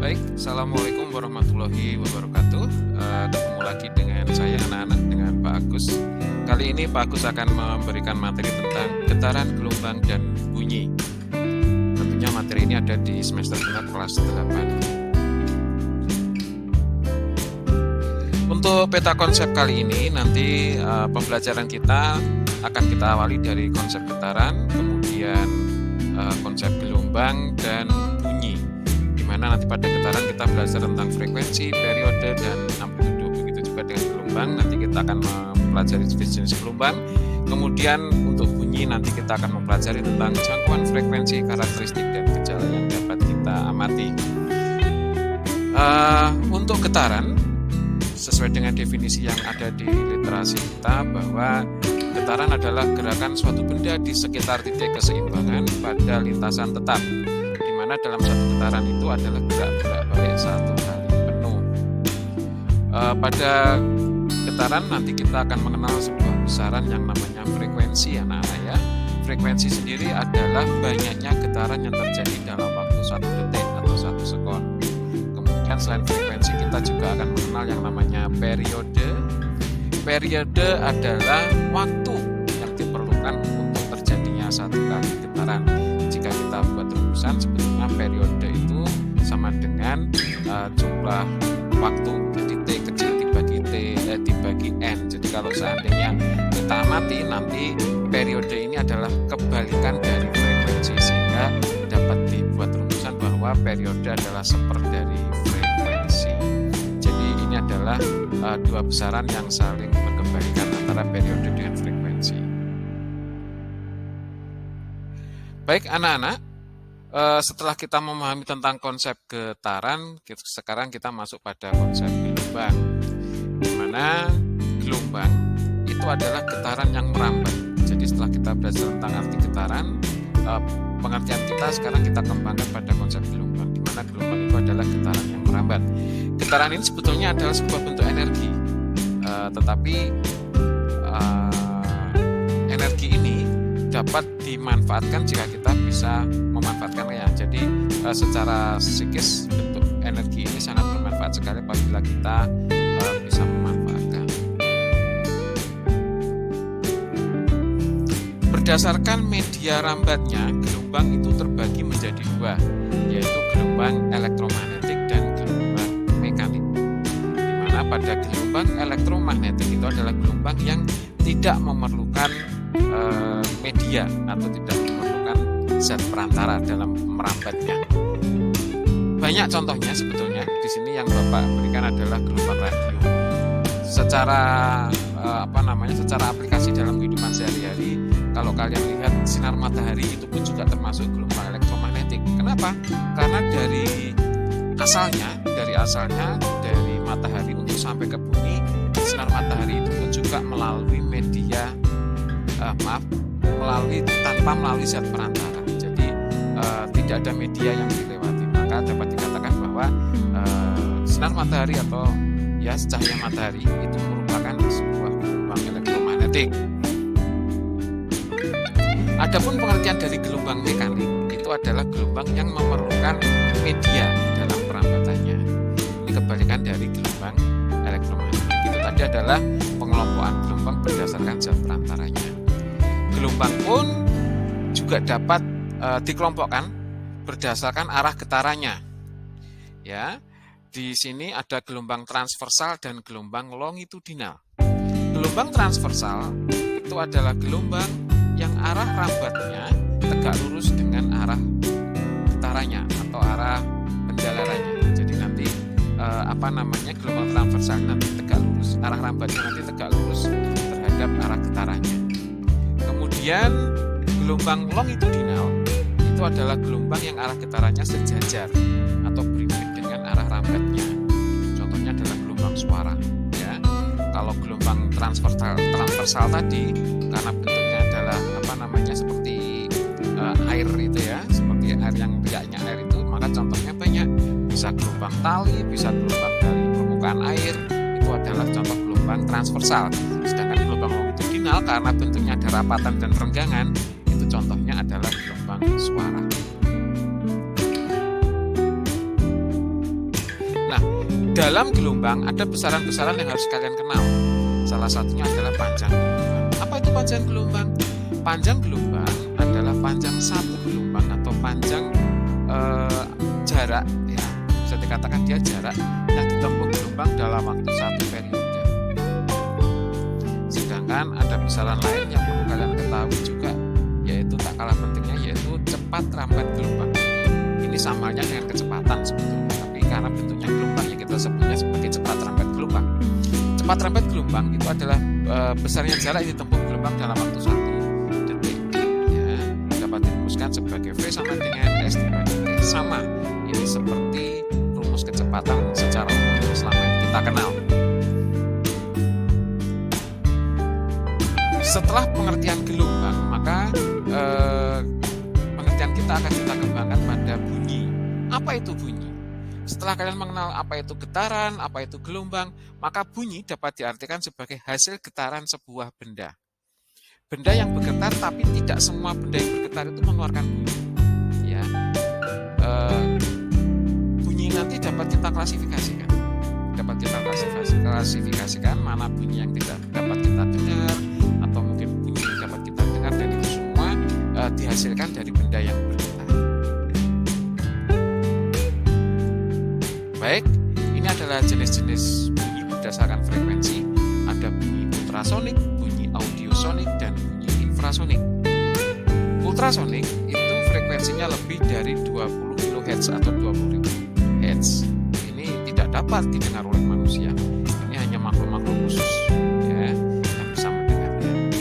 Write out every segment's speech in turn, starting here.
Baik, Assalamualaikum warahmatullahi wabarakatuh. Ketemu lagi dengan saya anak-anak, dengan Pak Agus. Kali ini Pak Agus akan memberikan materi tentang getaran, gelombang, dan bunyi. Tentunya materi ini ada di semester genap kelas 8. Untuk peta konsep kali ini, nanti pembelajaran kita akan kita awali dari konsep getaran, kemudian konsep gelombang, dan bunyi. Dimana nanti pada getaran kita belajar tentang frekuensi, periode, dan amplitudo. Begitu juga dengan gelombang, nanti kita akan mempelajari jenis gelombang. Kemudian untuk bunyi nanti kita akan mempelajari tentang jangkauan frekuensi, karakteristik, dan gejala yang dapat kita amati. Untuk getaran, sesuai dengan definisi yang ada di literasi kita, bahwa getaran adalah gerakan suatu benda di sekitar titik keseimbangan pada lintasan tetap, di mana dalam satu getaran itu adalah gerak balik satu kali penuh. Pada getaran nanti kita akan mengenal sebuah besaran yang namanya frekuensi, anak-anak ya. Frekuensi sendiri adalah banyaknya getaran yang terjadi dalam waktu 1 detik atau 1 sekon. Kemudian selain frekuensi kita juga akan mengenal yang namanya periode. Periode adalah waktu yang diperlukan untuk terjadinya satu kali getaran. Jika kita buat rumusan, sebetulnya periode itu sama dengan jumlah waktu titik kecil dibagi n. Jadi kalau seandainya kita amati, nanti periode ini adalah kebalikan dari frekuensi, sehingga dapat dibuat rumusan bahwa periode adalah seper dari frekuensi. Jadi ini adalah dua besaran yang saling berkebalikan antara periode dengan frekuensi. Baik anak-anak, setelah kita memahami tentang konsep getaran, sekarang kita masuk pada konsep gelombang. Di mana gelombang itu adalah getaran yang merambat. Jadi setelah kita belajar tentang arti getaran, pengertian kita sekarang kita kembangkan pada konsep gelombang, di mana gelombang itu adalah getaran yang merambat. Getaran ini sebetulnya adalah sebuah bentuk energi, tetapi energi ini dapat dimanfaatkan jika kita bisa memanfaatkannya. Jadi secara psikis bentuk energi ini sangat bermanfaat sekali apabila kita bisa memanfaatkan. Berdasarkan media rambatnya, gelombang itu terbagi menjadi dua, yaitu gelombang elektromagnetik dan gelombang mekanik. Di mana pada gelombang elektromagnetik itu adalah gelombang yang tidak memerlukan media atau tidak memerlukan zat perantara dalam merambatnya. Banyak contohnya sebetulnya. Di sini yang Bapak berikan adalah gelombang radio. Secara secara aplikasi dalam kehidupan sehari-hari, kalau kalian lihat sinar matahari itu pun juga termasuk gelombang elektromagnetik. Kenapa? Karena dari asalnya dari matahari untuk sampai ke bumi, sinar matahari itu pun juga melalui media tanpa melalui zat perantara. Jadi tidak ada media yang dilewati. Maka dapat dikatakan bahwa sinar matahari atau cahaya matahari itu merupakan sebuah gelombang elektromagnetik. Adapun pengertian dari gelombang mekanik itu adalah gelombang yang memerlukan media dalam perambatannya. Ini kebalikan dari gelombang elektromagnetik. Itu tadi adalah pengelompokan gelombang berdasarkan zat perantaranya. Gelombang pun juga dapat dikelompokkan berdasarkan arah getarannya. Ya, di sini ada gelombang transversal dan gelombang longitudinal. Gelombang transversal itu adalah gelombang yang arah rambatnya tegak lurus dengan arah getarannya atau arah pendalarannya. Jadi nanti gelombang transversal nanti tegak lurus, arah rambatnya nanti tegak lurus terhadap arah getarannya. Kemudian gelombang longitudinal itu adalah gelombang yang arah getarannya sejajar atau berimbit dengan arah rambatnya. Contohnya adalah gelombang suara. Ya, kalau gelombang transversal tadi karena bentuknya adalah seperti air itu ya, seperti air yang riaknya air itu, maka contohnya banyak. Bisa gelombang tali, bisa gelombang dari permukaan air. Itu adalah contoh gelombang transversal. Sedangkan gelombang longitudinal karena bentuknya ada rapatan dan renggangan, itu contohnya adalah gelombang suara. dalam gelombang ada besaran-besaran yang harus kalian kenal. Salah satunya adalah panjang gelombang. Apa itu panjang gelombang? Panjang gelombang adalah panjang satu gelombang atau panjang jarak, ya bisa dikatakan dia jarak yang ditempuh gelombang dalam waktu satu periode. Sedangkan ada besaran lain yang perlu kalian ketahui juga, yaitu tak kalah pentingnya, yaitu cepat rambat gelombang. Ini samanya dengan kecepatan sebetulnya, tapi karena bentuknya gelombang ya kita sebutnya sebagai cepat rambat gelombang. Cepat rambat gelombang itu adalah besarnya jarak yang ditempuh gelombang dalam waktu 1 detik. Ya, dapat dirumuskan sebagai V sama dengan S dibagi T. Sama, ini seperti rumus kecepatan secara umum yang selama ini kita kenal. Setelah pengertian gelombang, maka pengertian kita akan kita kembangkan pada bunyi. Apa itu bunyi? Setelah kalian mengenal apa itu getaran, apa itu gelombang, maka bunyi dapat diartikan sebagai hasil getaran sebuah benda. Benda yang bergetar, tapi tidak semua benda yang bergetar itu mengeluarkan bunyi. Ya, bunyi nanti dapat kita klasifikasikan. Dapat kita klasifikasikan mana bunyi yang tidak dapat kita dengar, atau mungkin bunyi yang dapat kita dengar, dan itu semua dihasilkan dari benda yang bergetar. Baik, ini adalah jenis-jenis bunyi berdasarkan frekuensi. Ada bunyi ultrasonik, bunyi audiosonik, dan bunyi infrasonik. Ultrasonik itu frekuensinya lebih dari 20 kHz atau 20.000 Hz. Ini tidak dapat didengar oleh manusia. Ini hanya makhluk-makhluk khusus ya, yang bisa mendengarnya.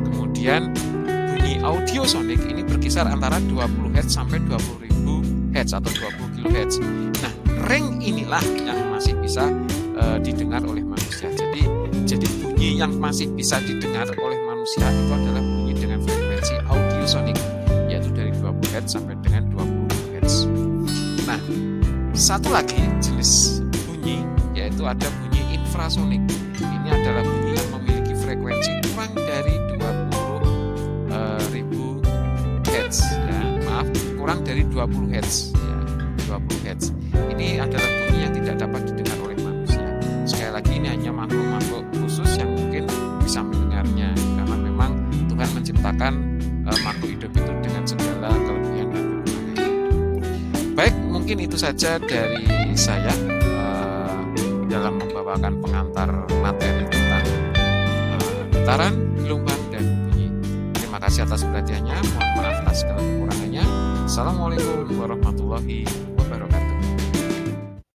Kemudian bunyi audiosonik ini berkisar antara 20 Hz sampai 20.000 Hz atau 20 kHz. Nah, range inilah yang masih bisa didengar oleh manusia. Jadi bunyi yang masih bisa didengar oleh manusia itu adalah bunyi dengan frekuensi audiosonik, yaitu dari 20 Hz sampai dengan 20 kHz. Nah, satu lagi jenis bunyi, yaitu ada bunyi infrasonik. Ini adalah bunyi yang memiliki frekuensi kurang dari 20.000 Hz. Ya, maaf, kurang dari 20 Hz. Ya, 20 Hz. Ini adalah bunyi yang tidak dapat didengar oleh manusia. Sekali lagi, ini hanya makhluk-makhluk khusus yang mungkin bisa mendengarnya, karena memang Tuhan menciptakan makhluk hidup itu dengan segala kelebihan dan kekurangannya. Baik, mungkin itu saja dari saya dalam membawakan pengantar materi tentang getaran, gelombang, dan bunyi. Terima kasih atas perhatiannya. Mohon maaf atas segala kekurangannya. Assalamualaikum warahmatullahi wabarakatuh.